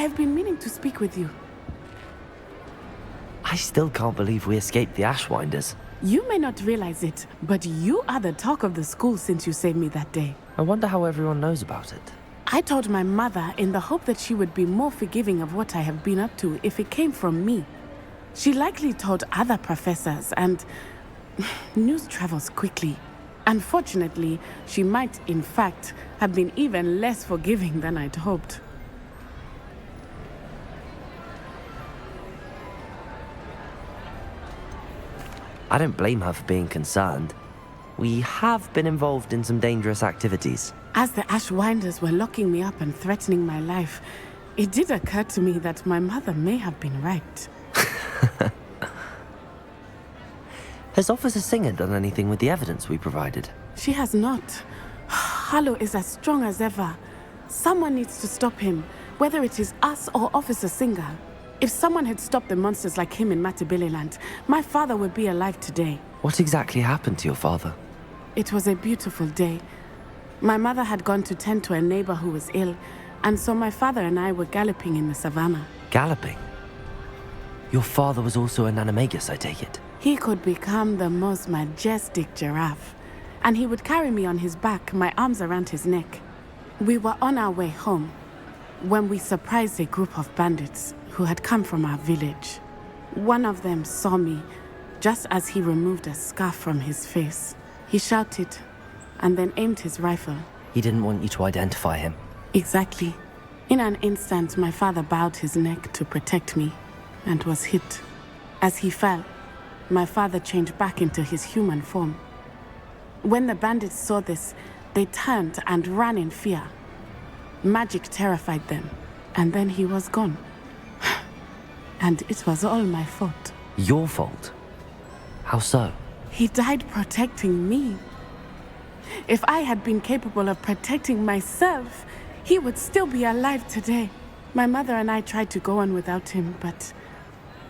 I have been meaning to speak with you. I still can't believe we escaped the Ashwinders. You may not realize it, but you are the talk of the school since you saved me that day. I wonder how everyone knows about it. I told my mother in the hope that she would be more forgiving of what I have been up to if it came from me. She likely told other professors, and news travels quickly. Unfortunately, she might, in fact, have been even less forgiving than I'd hoped. I don't blame her for being concerned. We have been involved in some dangerous activities. As the Ashwinders were locking me up and threatening my life, it did occur to me that my mother may have been right. Has Officer Singer done anything with the evidence we provided? She has not. Harlow is as strong as ever. Someone needs to stop him, whether it is us or Officer Singer. If someone had stopped the monsters like him in Matabeleland, my father would be alive today. What exactly happened to your father? It was a beautiful day. My mother had gone to tend to a neighbor who was ill, and so my father and I were galloping in the savannah. Galloping? Your father was also an animagus, I take it? He could become the most majestic giraffe, and he would carry me on his back, my arms around his neck. We were on our way home when we surprised a group of bandits who had come from our village. One of them saw me just as he removed a scarf from his face. He shouted and then aimed his rifle. He didn't want you to identify him. Exactly. In an instant, my father bowed his neck to protect me and was hit. As he fell, my father changed back into his human form. When the bandits saw this, they turned and ran in fear. Magic terrified them, and then he was gone. And it was all my fault. Your fault? How so? He died protecting me. If I had been capable of protecting myself, he would still be alive today. My mother and I tried to go on without him, but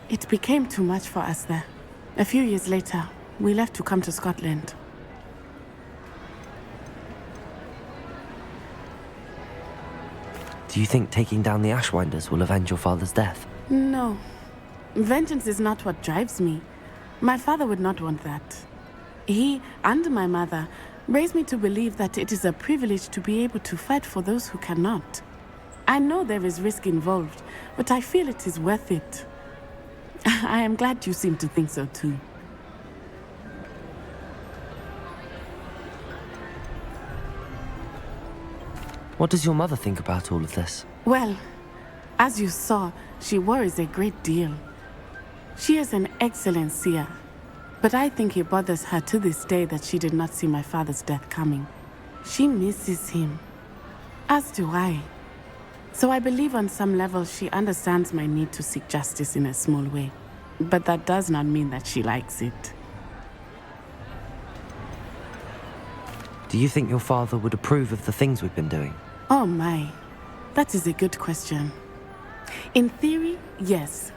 it became too much for us there. A few years later, we left to come to Scotland. Do you think taking down the Ashwinders will avenge your father's death? No. Vengeance is not what drives me. My father would not want that. He and my mother raised me to believe that it is a privilege to be able to fight for those who cannot. I know there is risk involved, but I feel it is worth it. I am glad you seem to think so too. What does your mother think about all of this? Well, as you saw, she worries a great deal. She is an excellent seer, but I think it bothers her to this day that she did not see my father's death coming. She misses him, as do I. So I believe on some level she understands my need to seek justice in a small way. But that does not mean that she likes it. Do you think your father would approve of the things we've been doing? Oh my, that is a good question. In theory, yes.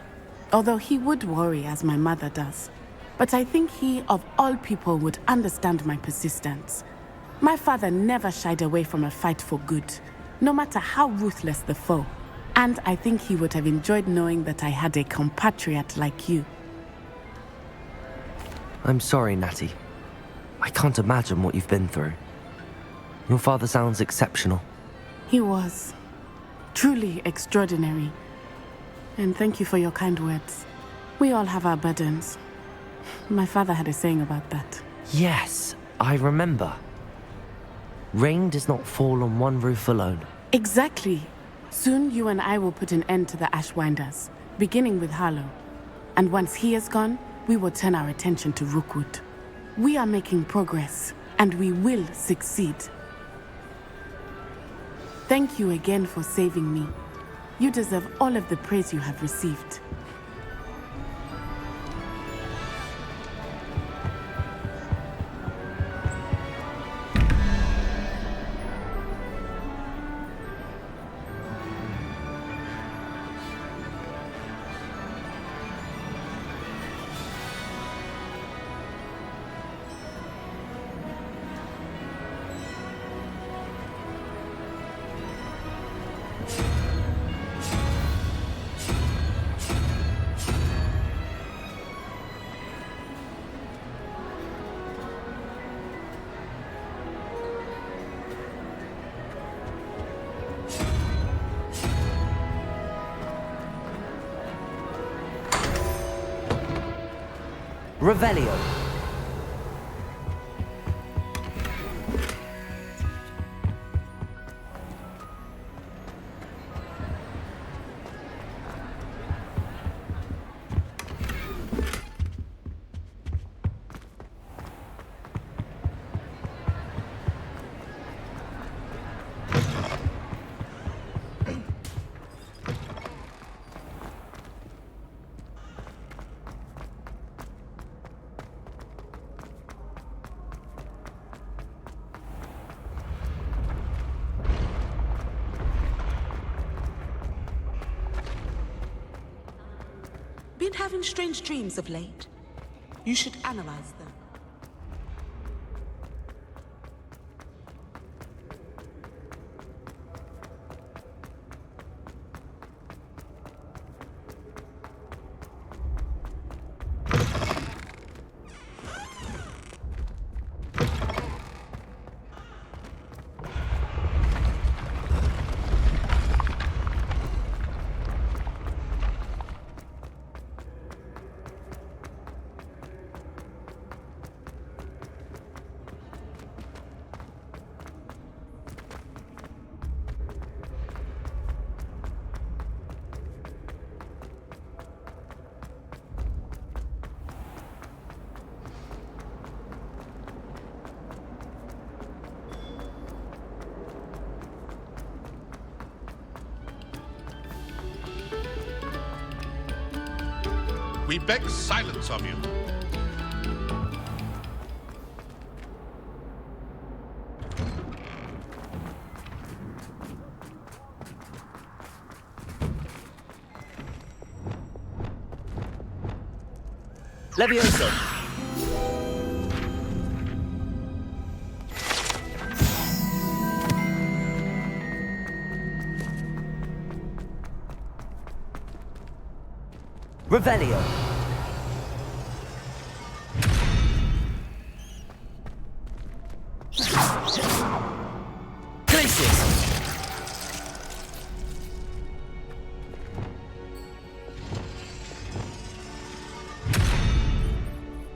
Although he would worry as my mother does. But I think he, of all people, would understand my persistence. My father never shied away from a fight for good, no matter how ruthless the foe. And I think he would have enjoyed knowing that I had a compatriot like you. I'm sorry, Natty. I can't imagine what you've been through. Your father sounds exceptional. He was. Truly extraordinary. And thank you for your kind words. We all have our burdens. My father had a saying about that. Yes, I remember. Rain does not fall on one roof alone. Exactly. Soon you and I will put an end to the Ashwinders, beginning with Harlow. And once he is gone, we will turn our attention to Rookwood. We are making progress, and we will succeed. Thank you again for saving me. You deserve all of the praise you have received. Revelio. Been having strange dreams of late. You should analyze them. We beg silence of you. Levioso. Revelio. Glacius.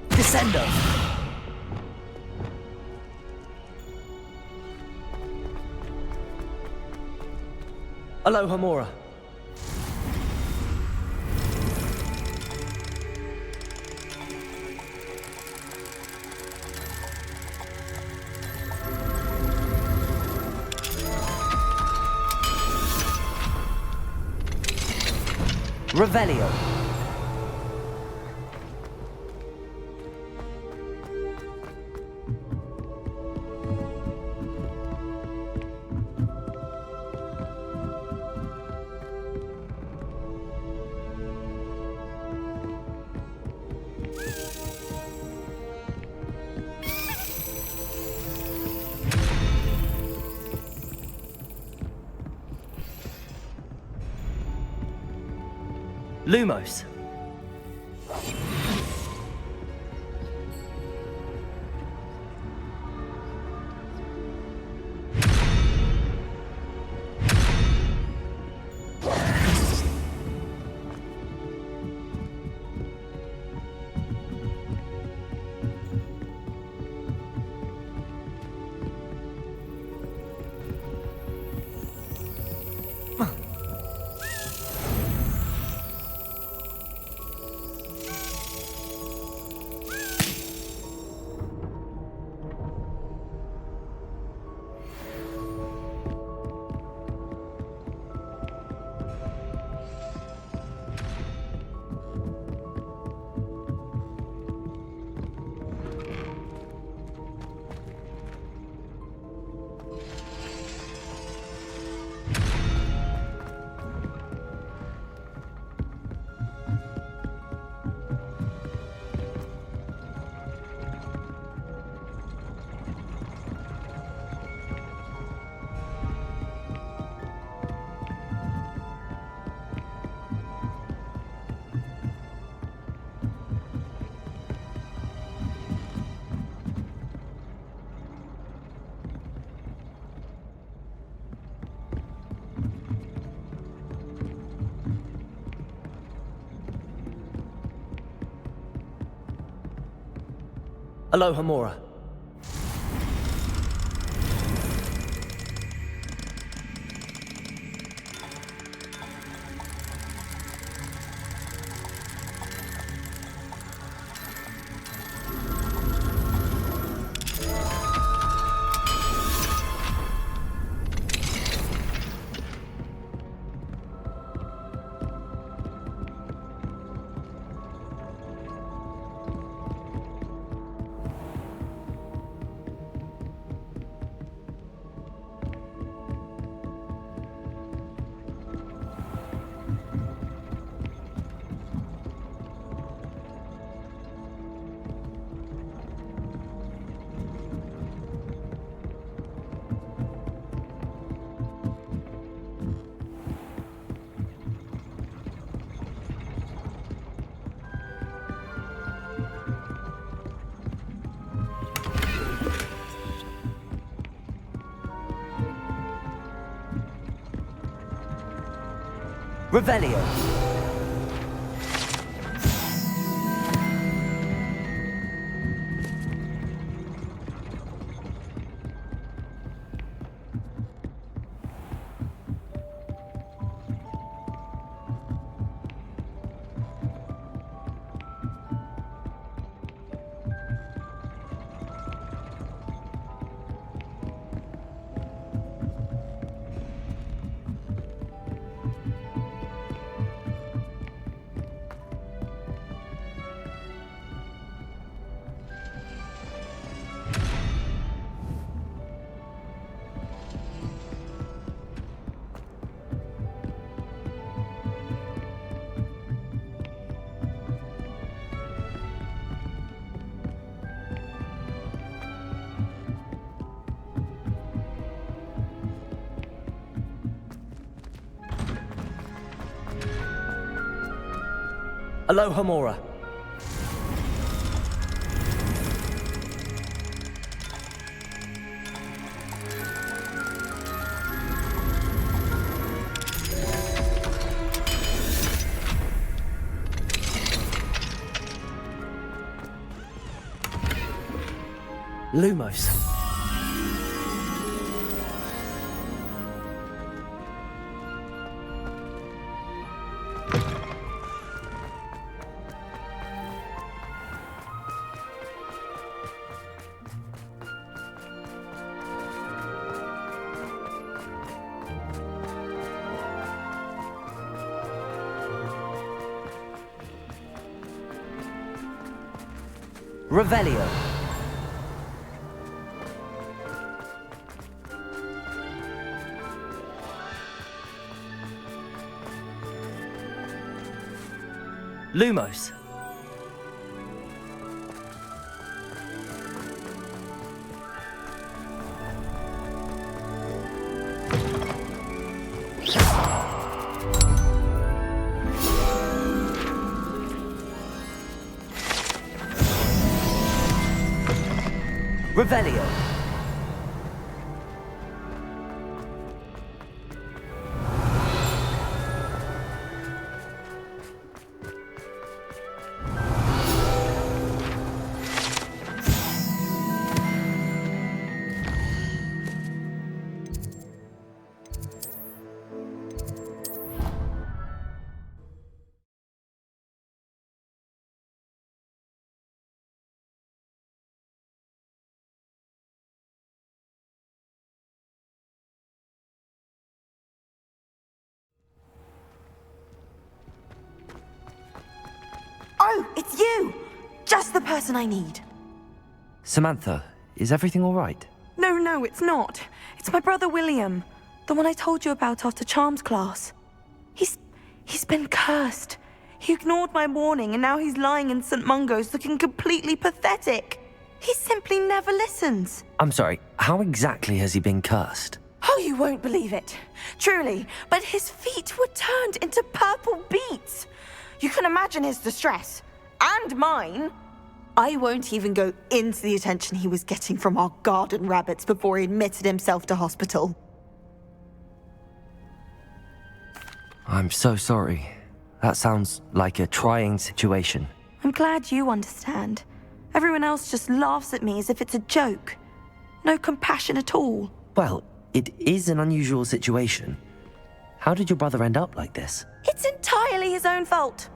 Descendo. Aloha Mora. Revelio. Lumos. Aloha Mora. Revelio. Aloha Mora. Lumos. Revelio. Lumos. Revelio. Oh, it's you! Just the person I need. Samantha, is everything all right? No, it's not. It's my brother William. The one I told you about after Charms class. He's been cursed. He ignored my warning and now he's lying in St. Mungo's looking completely pathetic. He simply never listens. I'm sorry, how exactly has he been cursed? Oh, you won't believe it. Truly, but his feet were turned into purple beets. You can imagine his distress. And mine. I won't even go into the attention he was getting from our garden rabbits before he admitted himself to hospital. I'm so sorry. That sounds like a trying situation. I'm glad you understand. Everyone else just laughs at me as if it's a joke. No compassion at all. Well, it is an unusual situation. How did your brother end up like this? It's entirely his own fault.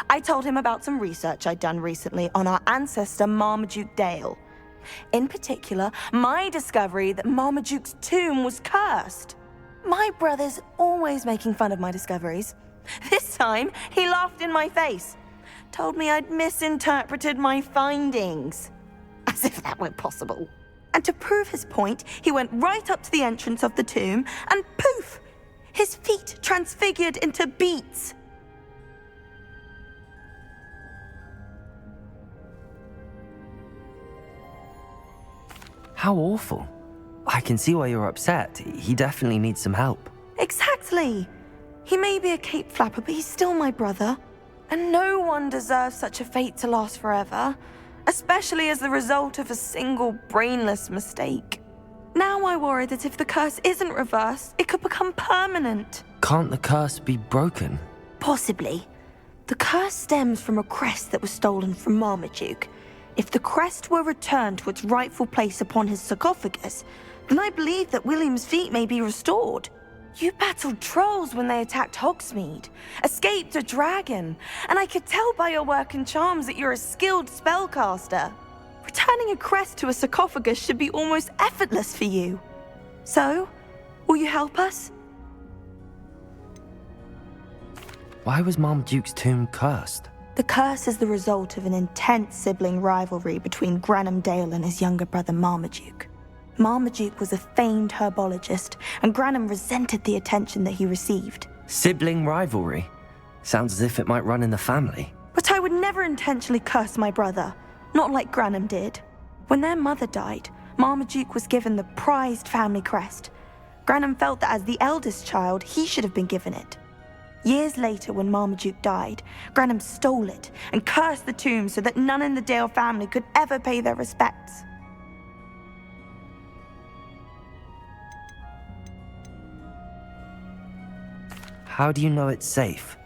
I told him about some research I'd done recently on our ancestor Marmaduke Dale. In particular, my discovery that Marmaduke's tomb was cursed. My brother's always making fun of my discoveries. This time, he laughed in my face. Told me I'd misinterpreted my findings. As if that were possible. And to prove his point, he went right up to the entrance of the tomb and poof! His feet transfigured into beets. How awful. I can see why you're upset. He definitely needs some help. Exactly. He may be a cape flapper, but he's still my brother. And no one deserves such a fate to last forever, especially as the result of a single brainless mistake. Now I worry that if the curse isn't reversed, it could become permanent. Can't the curse be broken? Possibly. The curse stems from a crest that was stolen from Marmaduke. If the crest were returned to its rightful place upon his sarcophagus, then I believe that William's feet may be restored. You battled trolls when they attacked Hogsmeade, escaped a dragon, and I could tell by your work and charms that you're a skilled spellcaster. Returning a crest to a sarcophagus should be almost effortless for you. So, will you help us? Why was Marmaduke's tomb cursed? The curse is the result of an intense sibling rivalry between Granham Dale and his younger brother Marmaduke. Marmaduke was a famed herbologist, and Granham resented the attention that he received. Sibling rivalry? Sounds as if it might run in the family. But I would never intentionally curse my brother, not like Granham did. When their mother died, Marmaduke was given the prized family crest. Granham felt that as the eldest child, he should have been given it. Years later, when Marmaduke died, Granham stole it and cursed the tomb so that none in the Dale family could ever pay their respects. How do you know it's safe?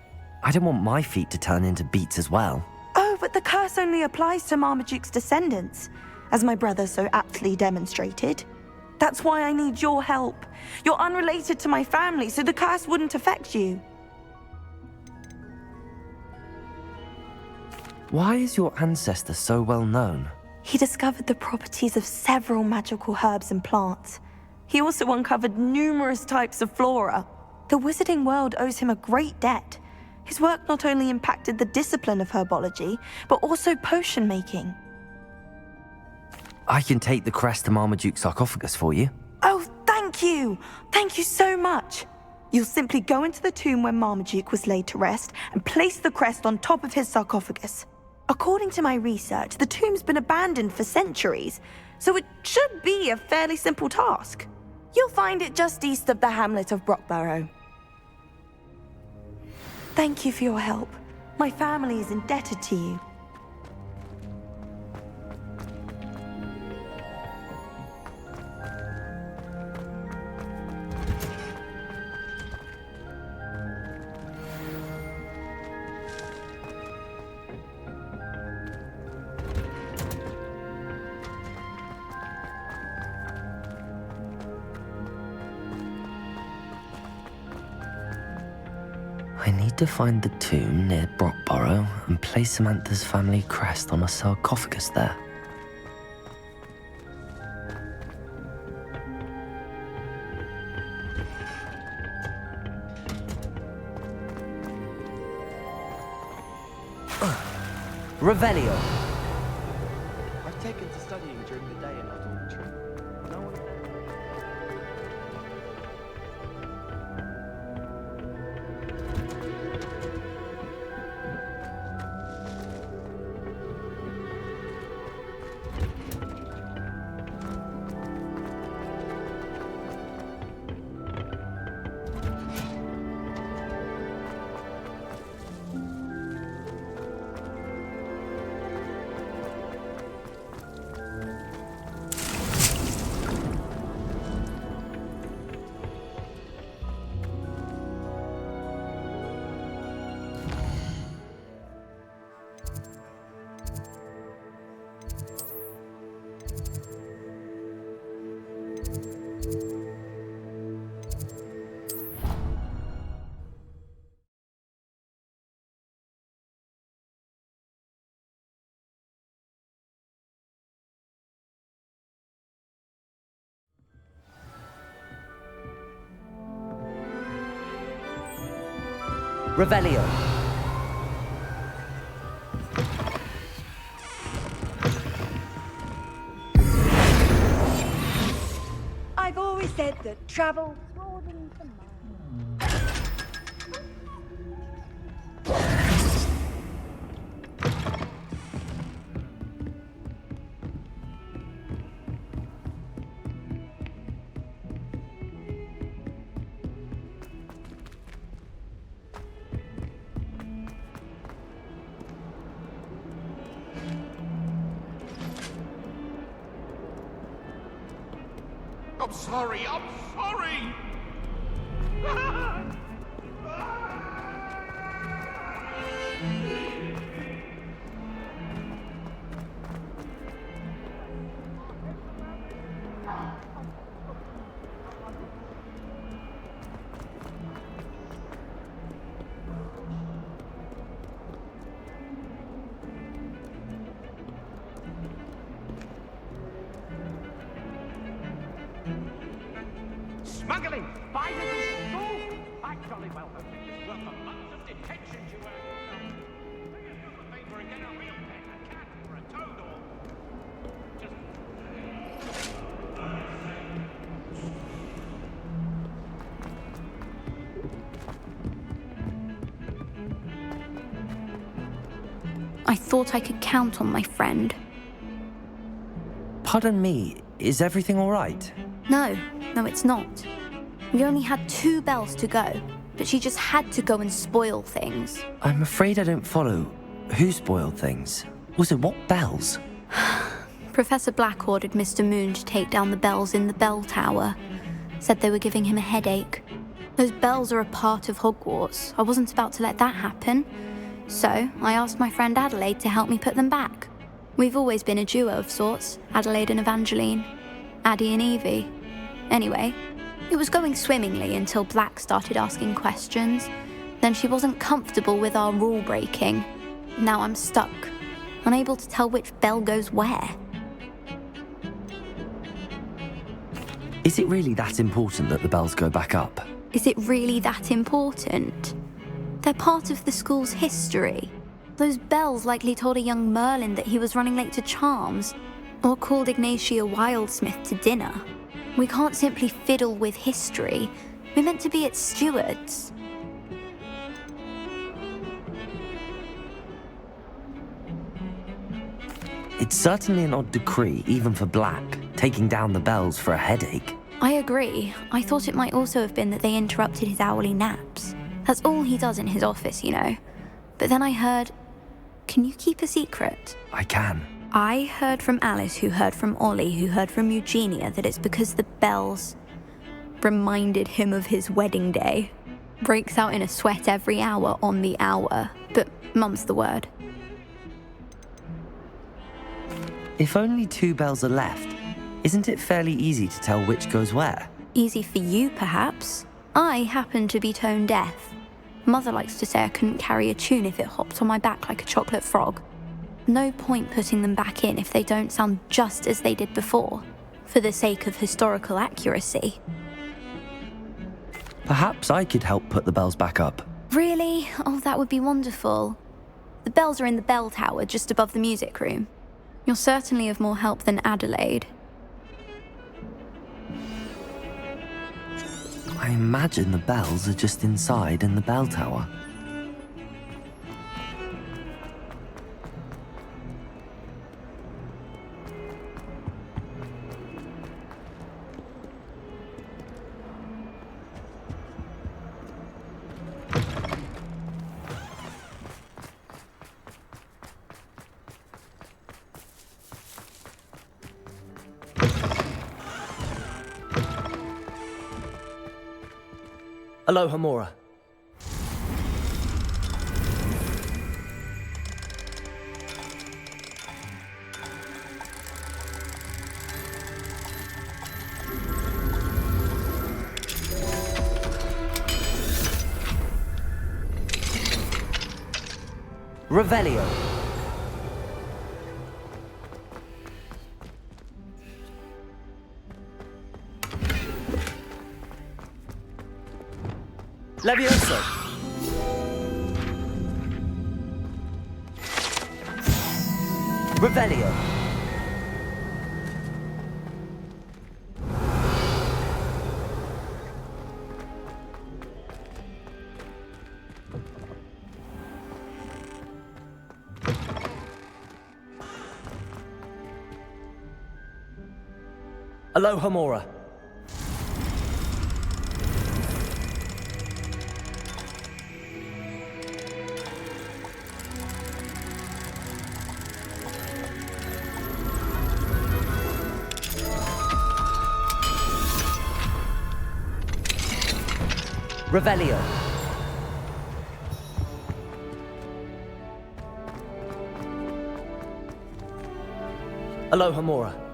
I don't want my feet to turn into beets as well. Oh, but the curse only applies to Marmaduke's descendants, as my brother so aptly demonstrated. That's why I need your help. You're unrelated to my family, so the curse wouldn't affect you. Why is your ancestor so well known? He discovered the properties of several magical herbs and plants. He also uncovered numerous types of flora. The wizarding world owes him a great debt. His work not only impacted the discipline of herbology, but also potion making. I can take the crest to Marmaduke's sarcophagus for you. Oh, thank you! Thank you so much! You'll simply go into the tomb where Marmaduke was laid to rest and place the crest on top of his sarcophagus. According to my research, the tomb's been abandoned for centuries, so it should be a fairly simple task. You'll find it just east of the hamlet of Brockborough. Thank you for your help. My family is indebted to you. I need to find the tomb near Brockborough and place Samantha's family crest on a sarcophagus there. Revelio! I've taken to studying during the day at Odcinek. No one there. Revelio. I've always said that travel broadens the mind. I'm sorry, I'm sorry! Smuggling spiders in school? I jolly well hope it is worth the months of detention you earn yourself. Do yourself a favor and get a real pet, a cat or a toad or just... I thought I could count on my friend. Pardon me, is everything all right? No, it's not. We only had 2 bells to go, but she just had to go and spoil things. I'm afraid I don't follow. Who spoiled things? Also, what bells? Professor Black ordered Mr. Moon to take down the bells in the bell tower. Said they were giving him a headache. Those bells are a part of Hogwarts. I wasn't about to let that happen. So, I asked my friend Adelaide to help me put them back. We've always been a duo of sorts, Adelaide and Evangeline. Addie and Evie. Anyway, it was going swimmingly until Black started asking questions. Then she wasn't comfortable with our rule breaking. Now I'm stuck, unable to tell which bell goes where. Is it really that important that the bells go back up? Is it really that important? They're part of the school's history. Those bells likely told a young Merlin that he was running late to Charms, or called Ignatia Wildsmith to dinner. We can't simply fiddle with history. We're meant to be its stewards. It's certainly an odd decree, even for Black, taking down the bells for a headache. I agree. I thought it might also have been that they interrupted his hourly naps. That's all he does in his office, you know. But then I heard... Can you keep a secret? I can. I heard from Alice, who heard from Ollie, who heard from Eugenia, that it's because the bells reminded him of his wedding day. Breaks out in a sweat every hour on the hour, but mum's the word. If only 2 bells are left, isn't it fairly easy to tell which goes where? Easy for you, perhaps. I happen to be tone deaf. Mother likes to say I couldn't carry a tune if it hopped on my back like a chocolate frog. No point putting them back in if they don't sound just as they did before, for the sake of historical accuracy. Perhaps I could help put the bells back up. Really? Oh, that would be wonderful. The bells are in the bell tower just above the music room. You're certainly of more help than Adelaide. I imagine the bells are just inside in the bell tower. Aloha, Mora. Revelio. Levioso. Revelio. Aloha Mora. Revelio. Aloha Mora.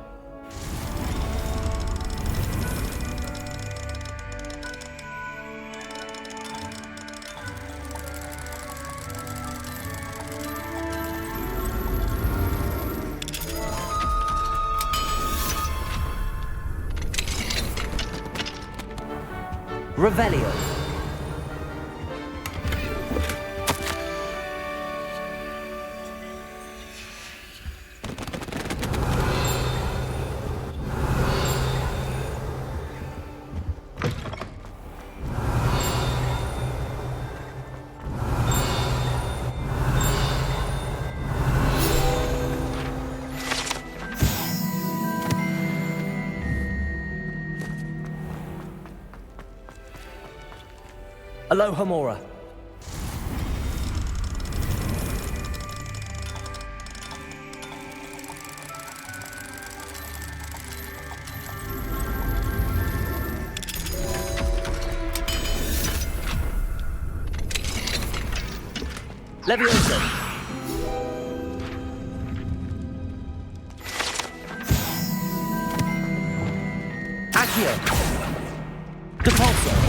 Revelio. Aloha Mora. Levioso. Accio. Depulso.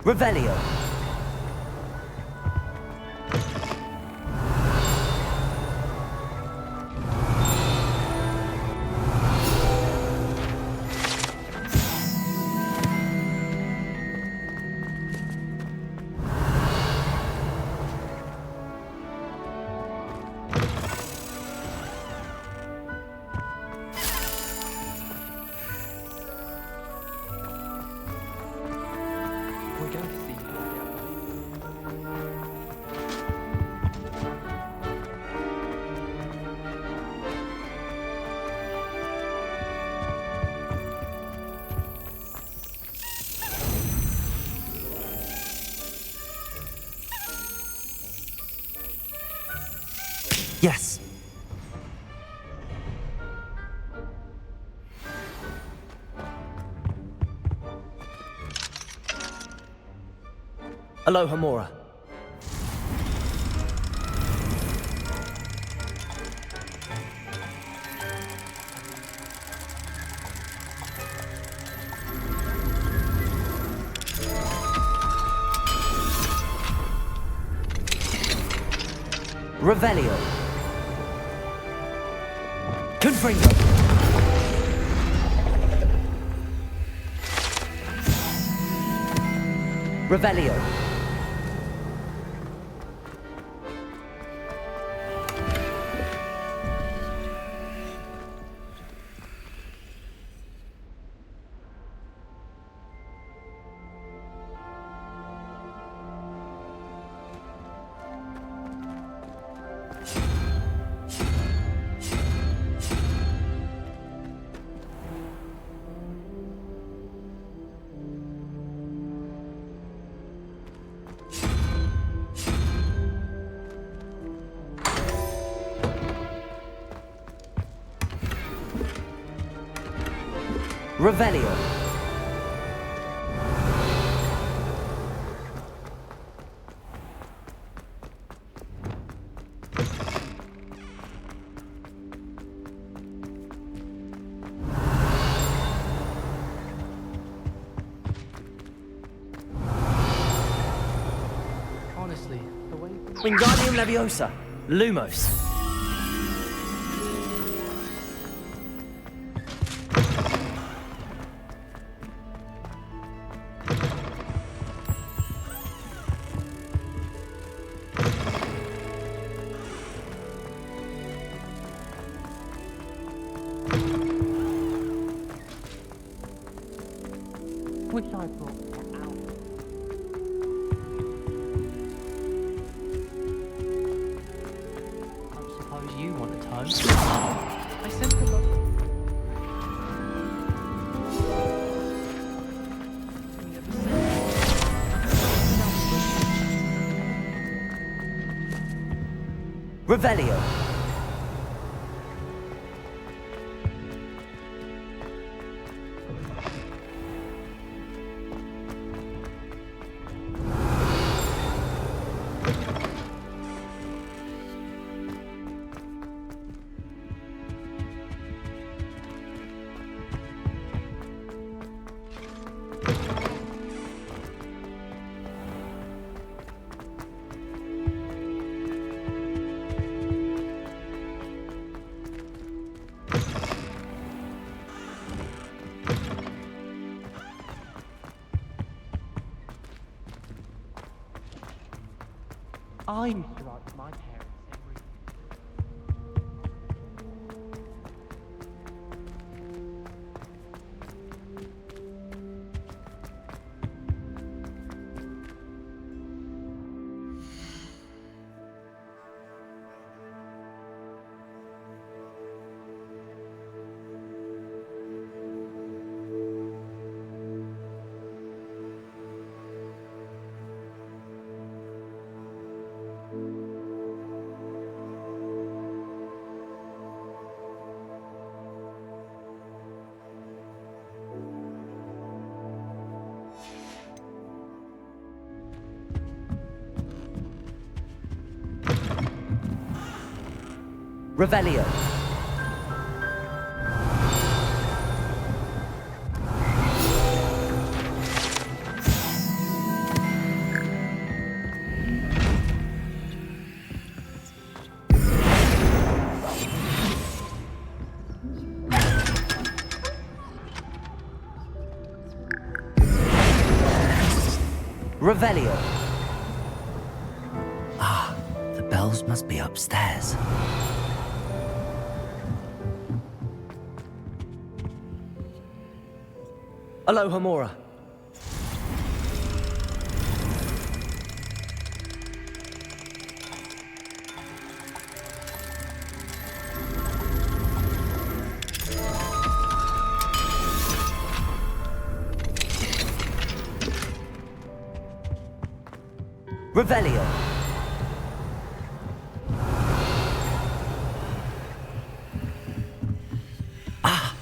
Revelio. We're going to see Historia. Yes. Aloha Mora. Revelio. Confringo. Revelio. Revelio. Honestly, the way... Wingardium Leviosa. Lumos. Wish I brought one out. I suppose you want a toast. I sent a lot. Revelio. I used to write to my parents every... Revelio. Revelio. Ah, the bells must be upstairs. Aloha Mora. Revelio. Ah,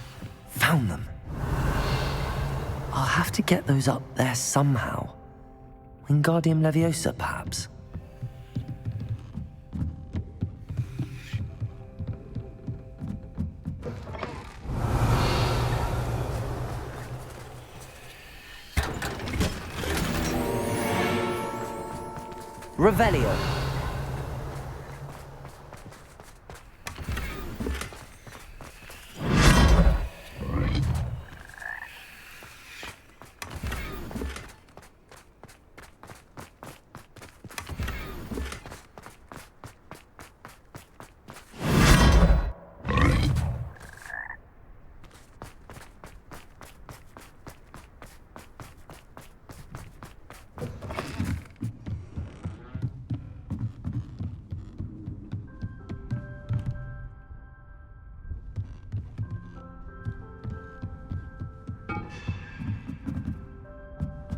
found them. I'll have to get those up there somehow. Wingardium Leviosa, perhaps. Revelio.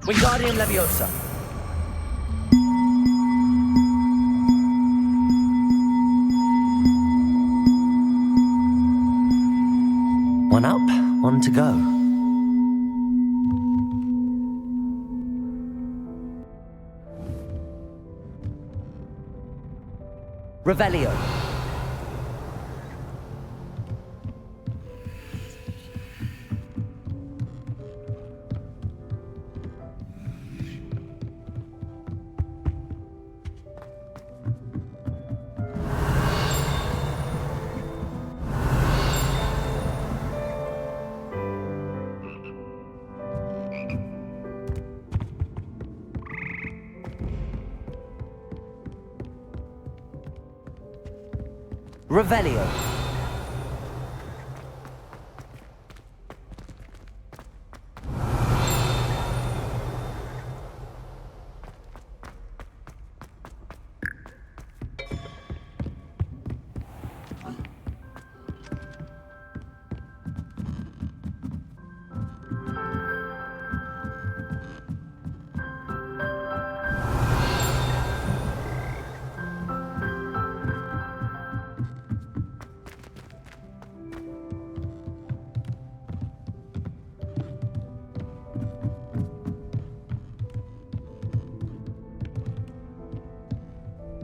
Wingardium Leviosa. One up, one to go. Revelio. Revelio.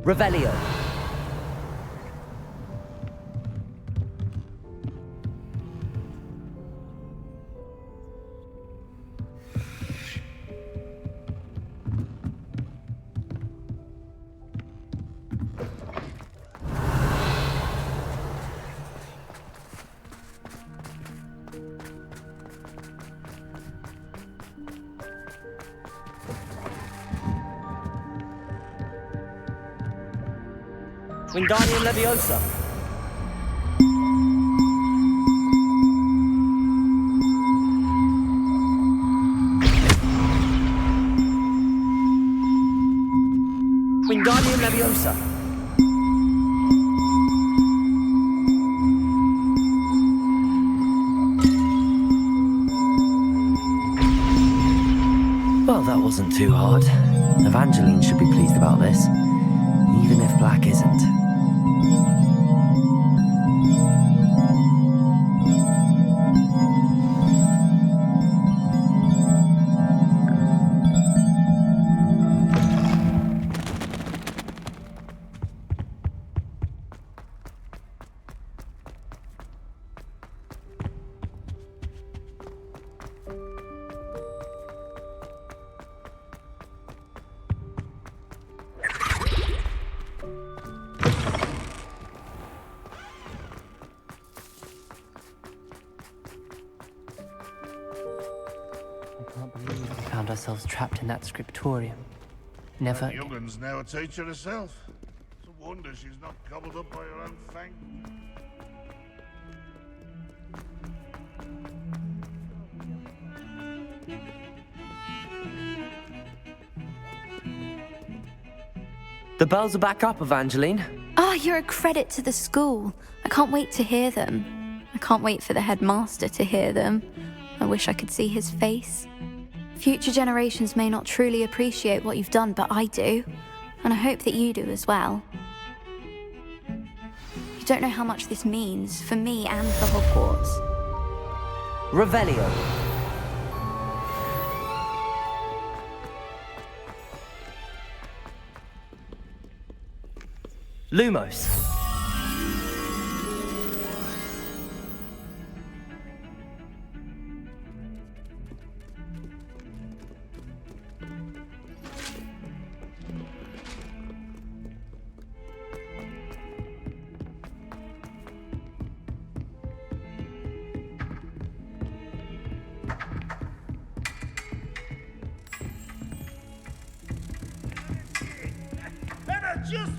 Revelio. Wingardium Leviosa. Wingardium Leviosa. Well, that wasn't too hard. Evangeline should be pleased about this, even if Black isn't. I can't believe we found ourselves trapped in that scriptorium. Never. That youngun's now a teacher herself. It's a wonder she's not gobbled up by her own fang. The bells are back up, Evangeline. Ah, you're a credit to the school. I can't wait to hear them. I can't wait for the headmaster to hear them. I wish I could see his face. Future generations may not truly appreciate what you've done, but I do. And I hope that you do as well. You don't know how much this means for me and for Hogwarts. Revelio. Lumos. And I just